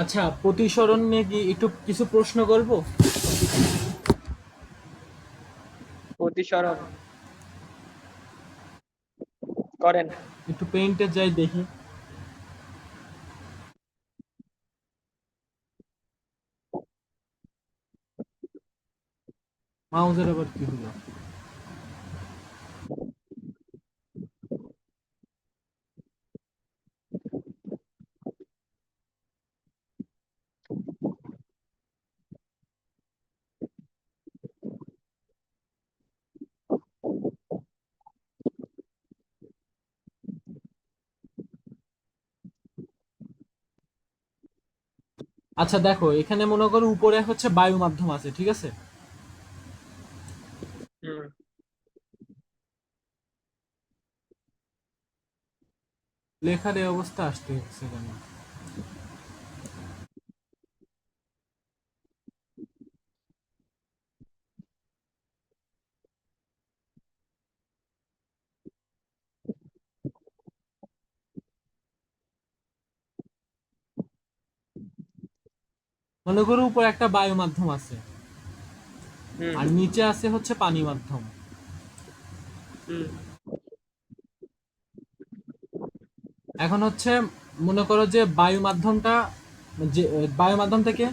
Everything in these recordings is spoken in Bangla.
আচ্ছা, প্রতিসরণ নিয়ে কি একটু কিছু প্রশ্ন করব? প্রতিসরণ করেন। একটু পেইন্টে যাই দেখি। মাউজের আবার কি হলো? আচ্ছা দেখো, এখানে মনে করো উপরে হচ্ছে বায়ু মাধ্যম আছে, ঠিক আছে? হুম। লেখার এই অবস্থা আসতে হচ্ছে কেন? মনে করো উপরে একটা বায়ু মাধ্যম আছে, হুম। আর নিচে আছে হচ্ছে পানি মাধ্যম। হুম। এখন হচ্ছে মনে করো যে বায়ু মাধ্যমটা, যে বায়ু মাধ্যম থেকে,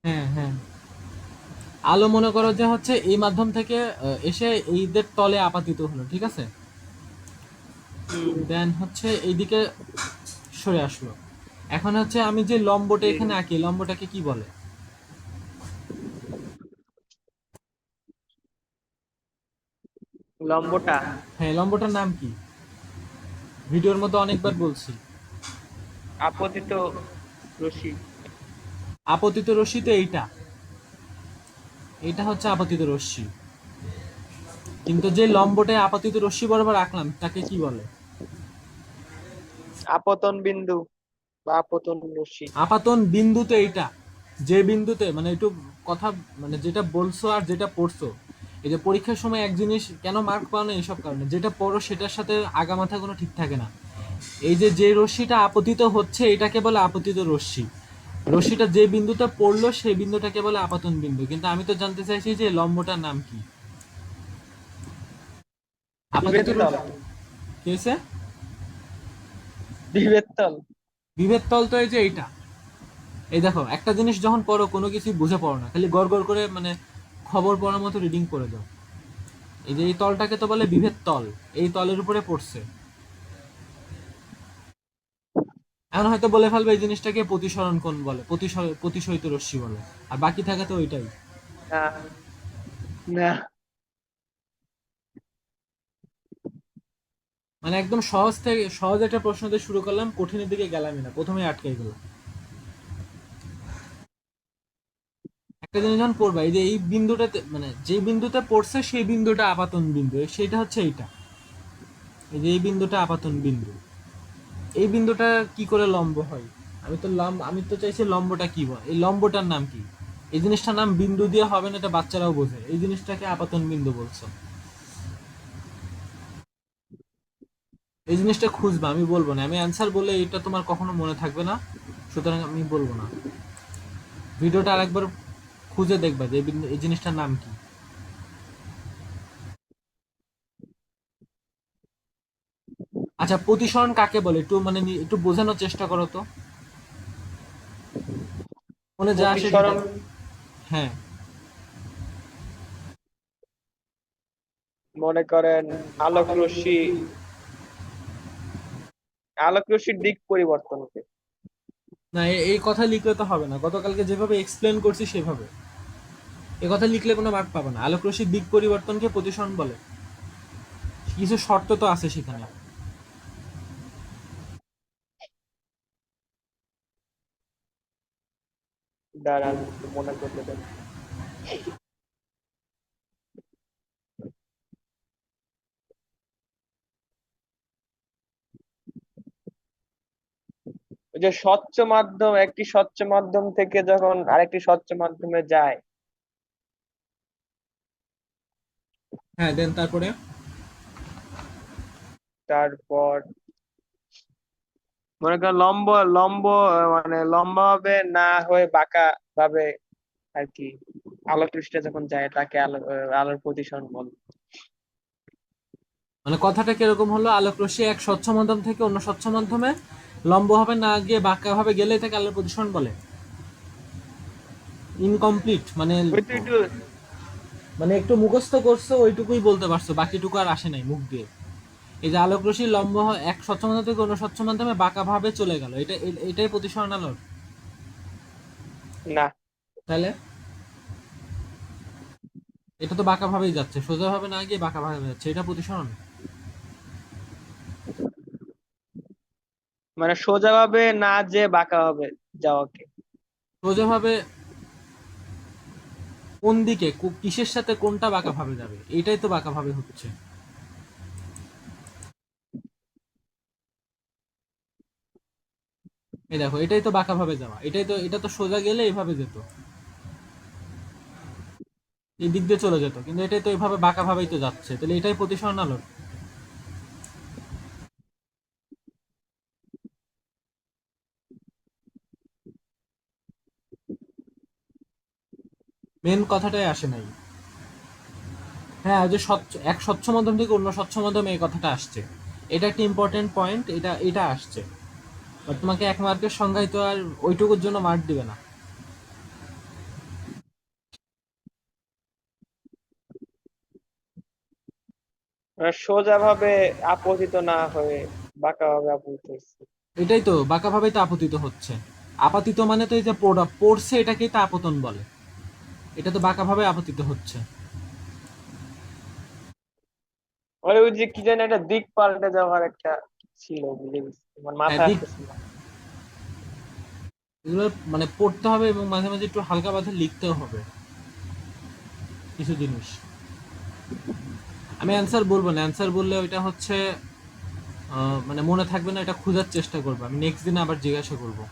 হ্যাঁ হ্যাঁ, আলো মনে করো যে হচ্ছে এই মাধ্যম থেকে এসে এইদের তলে আপাতিত হলো, ঠিক আছে? হুম। দেন হচ্ছে এইদিকে সরে আসলো। এখন হচ্ছে আমি যে লম্বটা জি। এখানে আঁকি, লম্বটাকে কি বলে? লম্বটা হ্যাঁ, লম্বটার নাম কি? ভিডিওর মধ্যে অনেকবার বলছি। আপতিত রশ্মি। আপতিত রশ্মি তো এইটা, এটা হচ্ছে আপতিত রশ্মি। কিন্তু যে লম্বটায় আপতিত রশ্মি বরাবর আঁকলাম তাকে কি বলে? আপতন বিন্দু বা আপতন রশ্মি। আপাতন বিন্দু তো এইটা, যে বিন্দুতে মানে একটু কথা, মানে যেটা বলছো আর যেটা পড়ছো, এই যে পরীক্ষার সময় এক জিনিস কেন মার্ক পাও না, এইসব কারণে যেটা পড়ো সেটার সাথে আগামাথা কোনো ঠিক থাকে না। এই যে যে রশ্মিটা আপতিত হচ্ছে এটাকে বলে আপতিত রশ্মি। রশ্মিটা যে বিন্দুতে পড়লো সেই বিন্দুটাকে বলে আপাতন বিন্দু। কিন্তু আমি তো জানতে চাইছি যে লম্বটার নাম কি? আপাতত বিভেদ তল। কি হয়েছে? বিভেদ তল। বিভেদ তল তো এই যে এইটা। এই দেখো, একটা জিনিস যখন পড়ো কোনো কিছু বুঝে পড়ো না, খালি গড় গড় করে মানে খবর পড়ার মতো রিডিং করে দাও। এই যে এই তলটাকে তো বলে বিভেদ তল, এই তলের উপরে পড়ছে। এখন হয়তো বলে ফেলবে এই জিনিসটাকে প্রতিসরণ কোণ বলে, প্রতিসরিত রশ্মি বলে, আর বাকি থাকে তো ওইটাই। না, না। মানে একদম সহজ থেকে সহজ একটা প্রশ্ন দিয়ে শুরু করলাম, কঠিনের দিকে গেলামই না, প্রথমেই আটকে গেলাম। একটা জিনিস যখন পড়বা, এই যে এই বিন্দুটাতে মানে যে বিন্দুতে পড়ছে সেই বিন্দুটা আপাতন বিন্দু, সেটা হচ্ছে এইটা। এই যে এই বিন্দুটা আপাতন বিন্দু, এই বিন্দুটা কি করে লম্ব হয়? আমি তো চাইছি লম্বটা কি বল, এই লম্বটার নাম কি? এই জিনিসটার নাম বিন্দু দিয়ে হবে না, এটা বাচ্চারাও বোঝে। এই জিনিসটাকে আপাতন বিন্দু বলছো। এই জিনিসটা খুঁজবা, আমি বলবো না, আমি অ্যান্সার বলে এটা তোমার কখনো মনে থাকবে না, সুতরাং আমি বলবো না। ভিডিওটা আরেকবার খুঁজে দেখবা যে এই জিনিসটার নাম কি। আচ্ছা, প্রতিসরণ কাকে বলে একটু মানে একটু বোঝানোর চেষ্টা করো তো, মনে যা আসে সেটা। প্রতিসরণ হ্যাঁ। মনে করেন আলোক রশ্মি, আলোক রশ্মির দিক পরিবর্তনকে। না, এই কথা লিখলে তো হবে না, গতকালকে যেভাবে এক্সপ্লেন করছি সেভাবে। এ কথা লিখলে কোনো মার্ক পাবে না। আলোক রশ্মির দিক পরিবর্তনকে প্রতিসরণ বলে, কিছু শর্ত তো আছে সেখানে। দাঁড়ান একটু মনে করতে দেন। ওই যে স্বচ্ছ মাধ্যম, একটি স্বচ্ছ মাধ্যম থেকে যখন আরেকটি স্বচ্ছ মাধ্যমে যায়, হ্যাঁ, দেন তারপরে। তারপর মনে করেন লম্ব লম্ব মানে লম্বা ভাবে না হয়ে বাঁকা ভাবে আর কি আলো পৃষ্ঠে যখন যায় তাকে আলোর প্রতিসরণ বলে। মানে কথাটা কিরকম হলো, আলোক রশ্মি এক স্বচ্ছ মাধ্যম থেকে অন্য স্বচ্ছ মাধ্যমে লম্বভাবে না গিয়ে বাঁকাভাবে গেলেই তাকে আলোর প্রতিসরণ বলে। ইনকমপ্লিট মানে, ওই তো একটু মানে একটু মুখস্থ করছো ওইটুকুই বলতে পারছো, বাকিটুকু আর আসে নাই মুখ দিয়ে। এই যে আলোক রশ্মি এক স্বচ্ছ মাধ্যম থেকে অন্য স্বচ্ছ মাধ্যমে বাঁকাভাবে চলে গেল, এটাই প্রতিসরণ আলোর। না। তাহলে এটা তো বাঁকাভাবেই যাচ্ছে, সোজাভাবে না গিয়ে বাঁকাভাবে যাচ্ছে, এটা প্রতিসরণ। মানে সোজা ভাবে না যে বাঁকা ভাবে যাওয়াকে। সোজাভাবে কোন দিকে, কিসের সাথে কোনটা বাঁকাভাবে যাবে, এটাই তো বাঁকাভাবে হচ্ছে। এই দেখো, এটাই তো বাঁকাভাবে যাওয়া, এটা তো সোজা গেলে এইভাবে যেত, এই দিক দিয়ে চলে যেত, কিন্তু এটাই তো এইভাবে বাঁকাভাবেই তো যাচ্ছে, তাহলে এটাই প্রতিসরণ আলোর। মেন কথাটাই আসে নাই। হ্যাঁ, ওই যে এক স্বচ্ছ মাধ্যম থেকে অন্য স্বচ্ছ মাধ্যমে এই কথাটা আসছে, এটা একটা ইম্পর্টেন্ট পয়েন্ট, এটা এটা আসছে। বাট তোমাকে এক মার্কের সংজ্ঞায় তো আর ওইটুকুর জন্য মার্ক দিবে না। মানে সোজা ভাবে আপতিত না হয়ে বাঁকা ভাবে আপতিত হচ্ছে। এটাই তো বাঁকাভাবেই তো আপতিত হচ্ছে। আপাতিত মানে তো এই যে পড়ছে এটাকেই তো আপতন বলে, এটা তো বাঁকাভাবে আপতিত হচ্ছে। ওই ওই যে কি জানি একটা দিক পাল্টে যাওয়ার একটা ছিল, বুঝে গেছি, আমার হ্যাঁ, মাথায় দিক, আসতেছিল না। এগুলো মানে পড়তে হবে এবং মাঝে মাঝে একটু হালকা পাতলা লিখতেও হবে কিছু জিনিস। আমি অ্যান্সার বলবো না, অ্যান্সার বললে ওইটা হচ্ছে মানে মনে থাকবে না, এটা খোঁজার চেষ্টা করবো, আমি নেক্সট দিন আবার জিজ্ঞাসা করবো।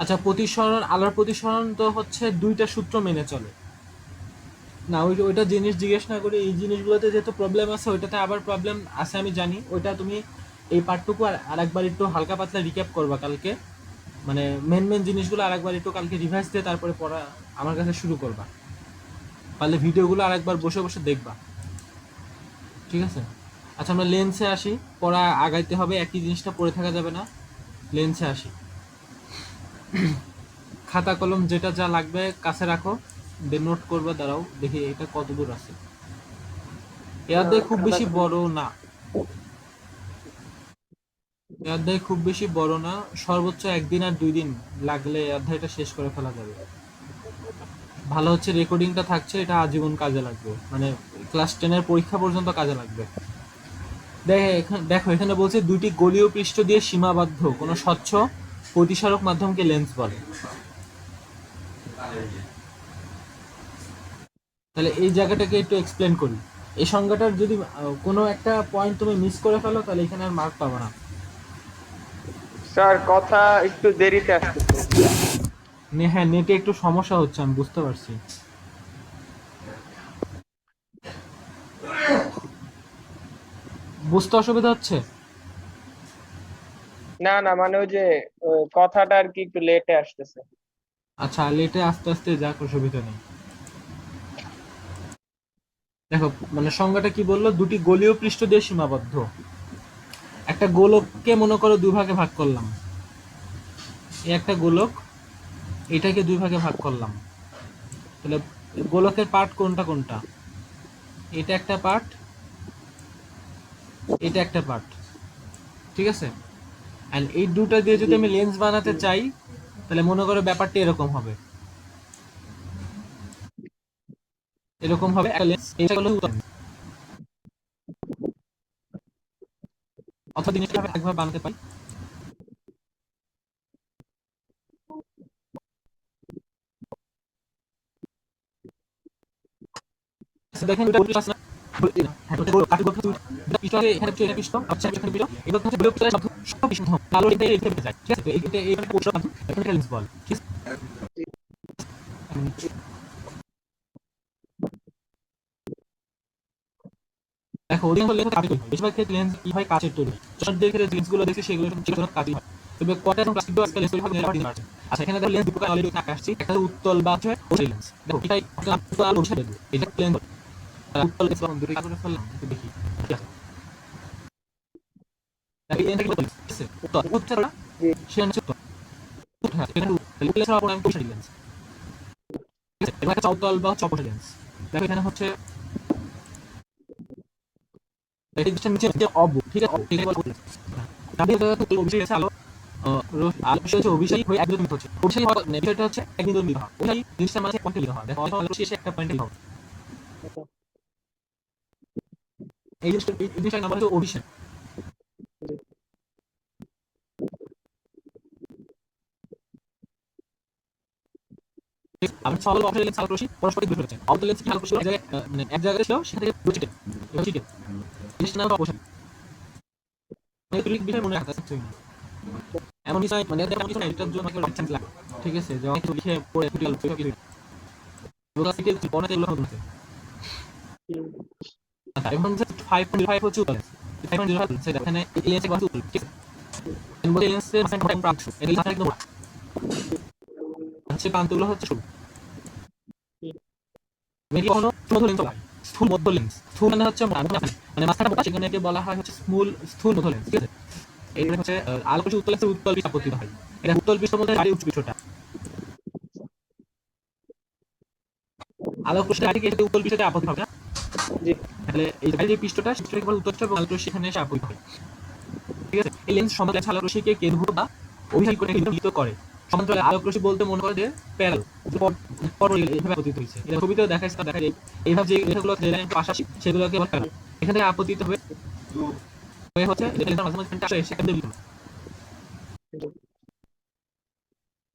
আচ্ছা, প্রতিসরণ, আলোর প্রতিসরণ তো হচ্ছে দুইটা সূত্র মেনে চলে। না, ওইটা জিনিস জিজ্ঞেস না করে এই জিনিসগুলোতে যেহেতু প্রবলেম আছে, ওইটাতে আবার প্রবলেম আছে আমি জানি, ওইটা তুমি এই পার্টটুকু আরেকবার একটু হালকা পাতলা রিক্যাপ করবা কালকে, মানে মেন মেন জিনিসগুলো আরেকবার একটু কালকে রিভাইজ দিয়ে তারপরে পড়া আমার কাছে শুরু করবা, পারলে ভিডিওগুলো আরেকবার বসে বসে দেখবা, ঠিক আছে? আচ্ছা, আমরা লেন্সে আসি, পড়া আগাইতে হবে, একই জিনিসটা পড়ে থাকা যাবে না। লেন্সে আসি, খাতা কলম যেটা যা লাগবে কাছে রাখো, দিয়ে নোট করবে, দাঁড়াও দেখি এটা কত দূর আছে। এ অধ্যায় খুব খাতা বেশি কলম। বড় না, এ অধ্যায় খুব বেশি বড় না, সর্বোচ্চ একদিন আর 2 দিন লাগলে এই অধ্যায়টা শেষ করে ফেলা যাবে। ভালো হচ্ছে রেকর্ডিংটা থাকছে, এটা আজীবন কাজে লাগবে, মানে ক্লাস 10-এর পরীক্ষা পর্যন্ত কাজে লাগবে। দেখো এখানে বলছে দুটি গোলীয় পৃষ্ঠ দিয়ে সীমাবদ্ধ কোনো স্বচ্ছ প্রতিসারক মাধ্যমকে লেন্স বলে। তাহলে এই জায়গাটাকে একটু এক্সপ্লেন করি। এই সংজ্ঞাটার যদি কোনো একটা পয়েন্ট তুমি মিস করে ফেলো তাহলে এখানে আর মার্ক পাবে না। স্যার কথা একটু দেরিতে আসতেছে। হ্যাঁ, নেটে একটু সমস্যা হচ্ছে, আমি বুঝতে পারছি। বুঝতে অসুবিধা হচ্ছে? না না, মানে ওই যে কথাটা আর কি একটু লেটে আসতেছে। আচ্ছা, লেটে আস্তে আস্তে যাক, অসুবিধা নেই। দেখো, মানে সংজ্ঞাটা কি বললো, দুটি গোলীয় পৃষ্ঠ দিয়ে সীমাবদ্ধ। একটা গোলককে মনে করো 2 ভাগে ভাগ করলাম, এই একটা গোলক, এটাকে 2 ভাগে ভাগ করলাম, তাহলে গোলকের পার্ট কোনটা কোনটা, এটা একটা পার্ট, এটা একটা পার্ট, ঠিক আছে? অ্যান্ড এই দুটা দিয়ে যদি জি। আমি লেন্স বানাতে চাই, তাহলে মনে করো ব্যাপারটা এরকম হবে, এরকম হবে একটা লেন্স, এটা হলো উদাহরণ। অথবা জিনিসটা একভাবে বানাতে পারি। আচ্ছা, দেখেন দুটা গোলক আছে না? পিছনে এখানে পিছনে পিছন আচ্ছা এখানে পিছন এটা হচ্ছে ব্লক প্লাস সব পিছন আলো এটা এখানে যায় ঠিক আছে তো এটা এই পোর্শন এখানে লেন্স বল ঠিক আছে দেখো অধিকাংশ লেন্স কাঁচের তৈরি বেশিরভাগ ক্ষেত্রে লেন্স কি হয় কাঁচের তৈরি ছোটদের ক্ষেত্রে লেন্সগুলো দেখছি সেগুলো চিকন কাঁচের হয় তবে কটা এবং প্লাস্টিক আজকাল লেন্স তৈরি হয় নিরাপদ আছে আচ্ছা এখানে দেখো লেন্স দুটো অলরেডি এখানে আসছে একটা উত্তল বা হচ্ছে ওই লেন্স দেখো এটাই উত্তল আর ওষুধ এটা লেন্স উত্তল লেন্স বন্ধ দুটো কাজ করলাম একটু দেখি ঠিক আছে দেখো এই লেন্সটা কি বলছে উত্তল উত্তল না জি সে হচ্ছে উত্তল হ্যাঁ এখানে লেন্স এর উপর আমি পুষে লেন্স ঠিক আছে এটা একটা উত্তল বা চপট লেন্স দেখো এখানে হচ্ছে এটা নিচে নিচে অব ঠিক আছে ঠিক আছে তাহলে তো অভিষেক আছে আলো আলো হচ্ছে অভিষেক হয়ে একদম হচ্ছে অভিষেক হওয়ার বিষয়টা হচ্ছে একদম মিল হয় ওই জিনিসটা মানে পয়েন্টে লিখা হয় দেখো আলো শেষে একটা পয়েন্টে লিখা হবে এই জিনিসটা নাম হচ্ছে অভিষেক আমি সবাই অপশন লেন্স আলো রশি পরস্পর বিপরীত হচ্ছে অব লেন্স কি আলো রশি মানে এক জায়গায় ছিল সেটা থেকে দুটো চিটে জিনিসটা নাম অবশ্যই মানে তুই বিষয় মনে রাখতে চাচ্ছি এমন বিষয় মানে এমন কিছু না এটার জন্য একটা রাইট চান্স লাগে ঠিক আছে যে অনেক লিখে পড়ে ফুটিয়ে কিছু কিছু ওটা থেকে অনেক এগুলো হতে আচ্ছা এখন যে 5.5 হচ্ছে উত্তর 5.05 সেটা এখানে লেন্স এর উত্তর ঠিক আছে বলে লেন্সের মাসের টাইম প্রাপ্ত এটা লিখা একদম হচ্ছে প্রান্তগুলো হচ্ছে শুরু মেবি কোনো মধ্য লেন্স হয় স্থূল মধ্য লেন্স স্থূল মানে হচ্ছে মানে মাথাটা মোটা সেখানে একে বলা হয় হচ্ছে স্থূল মধ্য লেন্স ঠিক আছে এইটা হচ্ছে আলোকরশ্মি উত্তল লেন্সের উত্তল পৃষ্ঠ আপতিত হয় এটা উত্তল পৃষ্ঠের মধ্যে গাড়ি উচ্চ পৃষ্ঠটা আলোকরশ্মি গাড়িকে এসে উত্তল পৃষ্ঠে আপতিত হবে না জি তাহলে এই গাড়ির যে পৃষ্ঠটা সেটাকে বলে উত্তল পৃষ্ঠ এবং আলোকরশ্মি সেখানে এসে আপতিত হয় ঠিক আছে এই লেন্স সমান্তরাল আলোকরশ্মিকে কেন্দ্র বা অভিসারী করে মিলিত করে সমান্তরাল আলোকরশ্মি বলতে মনে করে যে প্যারাল এইভাবে আপতিত হয়েছে এটা ছবিতেও দেখা যায় এইভাবে যে রেখাগুলো রেলাইনের পাশাপাশি সেগুলোকে বলে প্যারাল এখান থেকে আপতিত হবে হয়ে হচ্ছে লেন্সের মাঝামাঝি আসে সেখান থেকে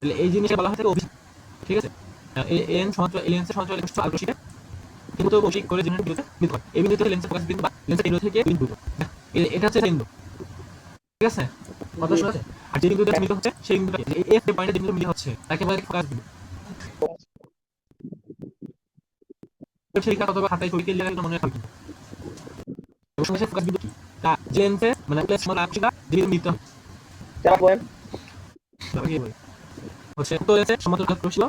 তাহলে এই জিনিসটা বলা হয় থাকে অভিসারী ঠিক আছে এই লেন্সের সমান্তরাল আলোকরশ্মিকে কিন্তু অভিসারী করে যেন বিন্দুতে মিলিত হয় এই বিন্দুতে লেন্সের ফোকাস বিন্দু বা লেন্সের কেন্দ্র থেকে বিন্দু এটা হচ্ছে কেন্দ্র ঠিক আছে কথা শোনা যাচ্ছে আর যে বিন্দুতে মিলিত হচ্ছে সেই বিন্দুটা এই এফ পয়েন্টে যে বিন্দু মিলিত হচ্ছে তাকে বলে ফোকাস বিন্দু সেই কাজ অথবা খাতায় ছবিতে লেখা মনে রাখবেন এবং সঙ্গে ফোকাস বিন্দু কি তা যে লেন্সে মানে প্লেস মানে আলোকরশ্মিটা যে বিন্দু মিলিত চাপ বলেন হচ্ছে উত্তর লেন্সের সমান্তরাল আলোকরশ্মি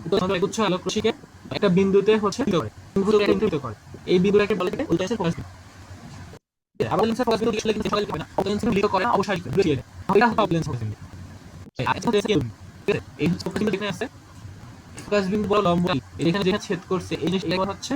উত্তর সমান্তরাল একগুচ্ছ আলোকরশ্মিকে একটা বিন্দুতে হচ্ছে মিলিত করে বিন্দুতে মিলিত করে এই বিন্দুটাকে বলে উত্তর লেন্সের ফোকাস বিন্দু আবার লেন্সের ফোকাস বিন্দু লিখলে কিন্তু সকালে লিখবে না লেন্সের মিলিত করে না অবশ্যই লিখবে বুঝিয়ে দেয় এটা হচ্ছে লেন্স ফোকাস বিন্দু আচ্ছা এই ফোকাস বিন্দু এখানে আছে ফোকাস বিন্দু বড় লম্ব এখানে যেখানে ছেদ করছে এই জিনিস এটা হচ্ছে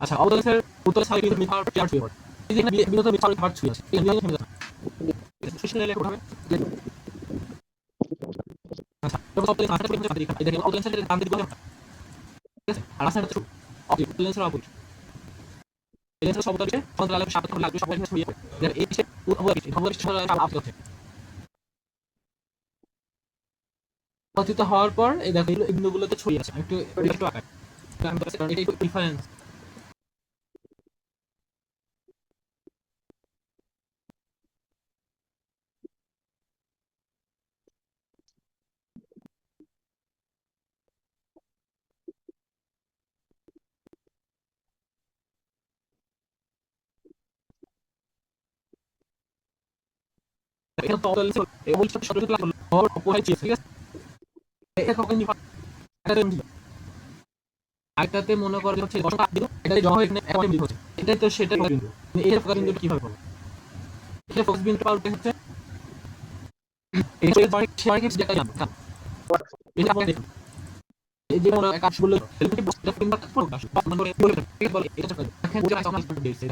আচ্ছা অবতলেন্সের উত্তর সাইড বিন্দু মিটার চার ছুঁয়ে পড়ে এই যে এখানে বিন্দু মিটার পার্ট ছুঁয়ে আছে এই বিন্দু থেমে যাচ্ছে স্পেশাল লেখা হবে আচ্ছা তো অবতলেন্স মাথাটা পড়ে যাচ্ছে এই দেখেন অবতলেন্সের ডান দিকে ঠিক আছে আর আসলে হচ্ছে অবতলেন্সের অপোজিট লেন্সের সমতলে সমান্তরাল আলোক সাপেক্ষ লাগবে সবাই ছড়িয়ে পড়ে এই সে আপতিত হওয়ার পর এই দেখো এই বিন্দুগুলোতে ছড়িয়ে আছে একটু একটু আকার এটা একটু ডিফারেন্স এটা তো অবতলেন্স এই বলছে ছোট ছোট লাগলো ওর অপোজিট ঠিক আছে এটা কখন আরেকটাতে মনে করে হচ্ছে দশটা বিন্দু এটাতে জমা হয়ে এখানে একটা বিন্দু হচ্ছে এটাই তো সেটা বিন্দু এই ফোকাস বিন্দুটা কিভাবে পাবো এই ফোকাস বিন্দুটা পাওয়ার হচ্ছে এই যে বারিক যেটা জানো এটা আপনি দেখুন এই যে আমরা কাজ বললো এটা বস্তুটা কিংবা প্রকাশ মানে বলে ঠিক বলে এটা করে এখন যে আমরা স্টার্ট দিয়েছি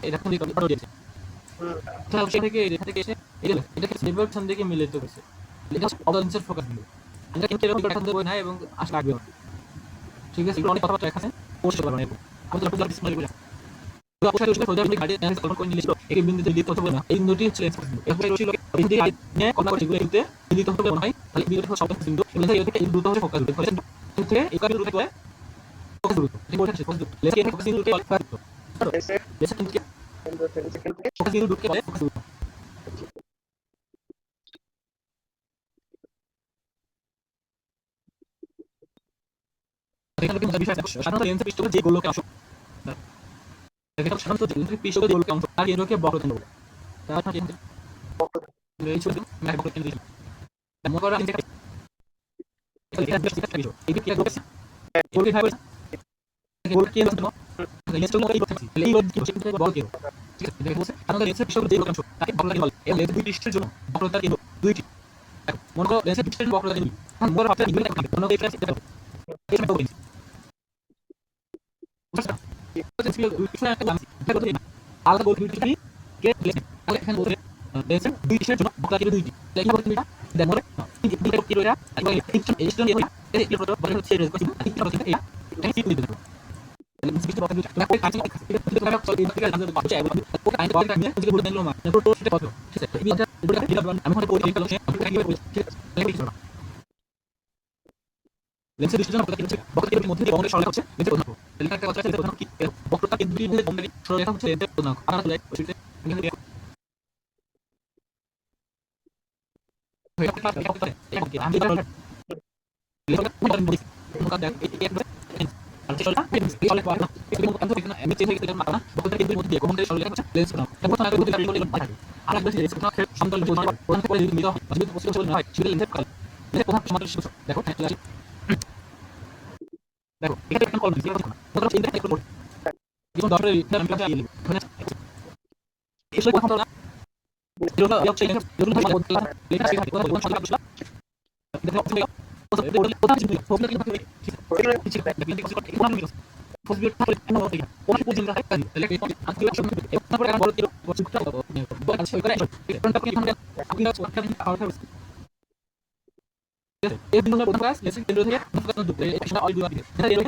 এটা এখন রিকর্ড করে দিয়েছি তাহলে সেটা থেকে এটা থেকে এসে এটা ডেভেলপশন থেকে মিলিত হয়েছে এটা অবলেন্সের ফোকাস বিন্দু আমরা কিন্তু এরকম এখন দেব না এবং আশা রাখবে ঠিক আছে অনেক কথাবার্তা এখানে পোস্ট করবেন আমি তো ডিসপ্লে অবশ্যই ওষুধ প্রয়োজন হলে ঘাটে অ্যানালাইসিস কল্পনা করে নিলে এই বিন্দুতে দিতে হতে হবে না, এই বিন্দুটি হচ্ছে লেন্স বিন্দু। এরপরে রশি লোকে বিন্দু দিয়ে নিয়ে কল্পনা করে যেগুলো এগুলোতে মিলিত হবে মনে হয়, তাহলে এই বিন্দুটা হচ্ছে সর্বশেষ বিন্দু, এগুলো থেকে এই দুটো হচ্ছে ফোকাস বিন্দু। ফলে থেকে এই কাজের রূপে ফোকাস বিন্দু ঠিক বলছেন ফোকাস বিন্দু লেন্স এর ফোকাস বিন্দুকে বলে ফোকাস বিন্দু। লেন্সের লেন্স বিন্দুকে সেকেন্ড থেকে ফোকাস বিন্দুকে বলে ফোকাস বিন্দু। এখানে কিন্তু বিষয় আছে সাধারণত লেন্সের পৃষ্ঠকে যে গোলকের অংশ এখানে সাধারণত লেন্সের পৃষ্ঠকে যে গোলকের অংশ তার কেন্দ্রকে বক্রকেন্দ্র বলে। তার কেন্দ্র এই ছবি ম্যাক বক্রকেন্দ্র মনে করা এই কি গোলকে গোলকে ভাবে গোলকে কেন্দ্র লেন্স তো এই গোলকে এই গোলকে বক্র কেন্দ্র ঠিক আছে দেখে বলছে সাধারণত লেন্সের পৃষ্ঠকে যে গোলকের অংশ তাকে বক্রকেন্দ্র বলে। এই লেন্সের দুই পৃষ্ঠের জন্য বক্রতার কেন্দ্র দুইটি মনে করো লেন্সের পৃষ্ঠের বক্রতার কেন্দ্র মনে করো আপনি ইকুয়াল থাকে অন্য এই ফ্রেন্ডস এটা এই সব বলছি আলাদা গোল দুইটি কে লেন্স তাহলে এখানে বলতে লেন্সের দুই পৃষ্ঠের জন্য বক্রতা কেন্দ্র দুইটি তাহলে কি বলতে এটা দেন মনে দুইটা কি রইরা একবার এই স্টোন দিয়ে এই কি বলতে বলে হচ্ছে রেস করছি এই বলতে এটা এটা কি দিয়ে দেব লেন্স পৃষ্ঠ বক্রতা দুইটা তাহলে কাছে এটা আমরা সব এই দিকে জানতে পারছি এবং ওকে আইন বলতে আমি যদি বলে দিলাম না তো সেটা কত ঠিক আছে এই এটা আমি হয়তো বলি এটা হচ্ছে আমি কি বলি ঠিক আছে লেন্সের দৃষ্টির জন্য বক্রতা কেন্দ্রের মধ্যে বঙ্গের সরলরেখা হচ্ছে লেন্সের প্রধান লেন্সের একটা কথা আছে প্রধান কি বক্রতা কেন্দ্রের মধ্যে বঙ্গের সরলরেখা হচ্ছে লেন্সের প্রধান আমরা চলে ওইটা এখানে আমি দেখো দেখো এটা একটা কল দিছি কথা চিন্তা একটু পড়ি যেমন ডক্টর আমি কথা ইয়ে মানে এসব কথা না যেগুলো হচ্ছে যেগুলো ভাই বলতে লেখা শেখা কথা বলতে সরকার বুঝলা দেখো এটা কথা কিছু প্রবলেম কি থাকে ঠিক আছে দেখি কিছু কথা কোন মিনিট ফসবিট থাকে এমন হতে গেছে কোন পর্যন্ত হয় কাজ তাহলে এই আজকে শুরু করতে তারপরে বড় কিছু বস্তুটা বল আছে করে কোনটা কি আমরা আপনি একটা খাওয়া খাওয়া এই বিন্দুগুলো প্রথম ক্লাস লেসন কেন্দ্র থেকে ফোকাস দুটো এই একটা অল দুটো দিকে এটা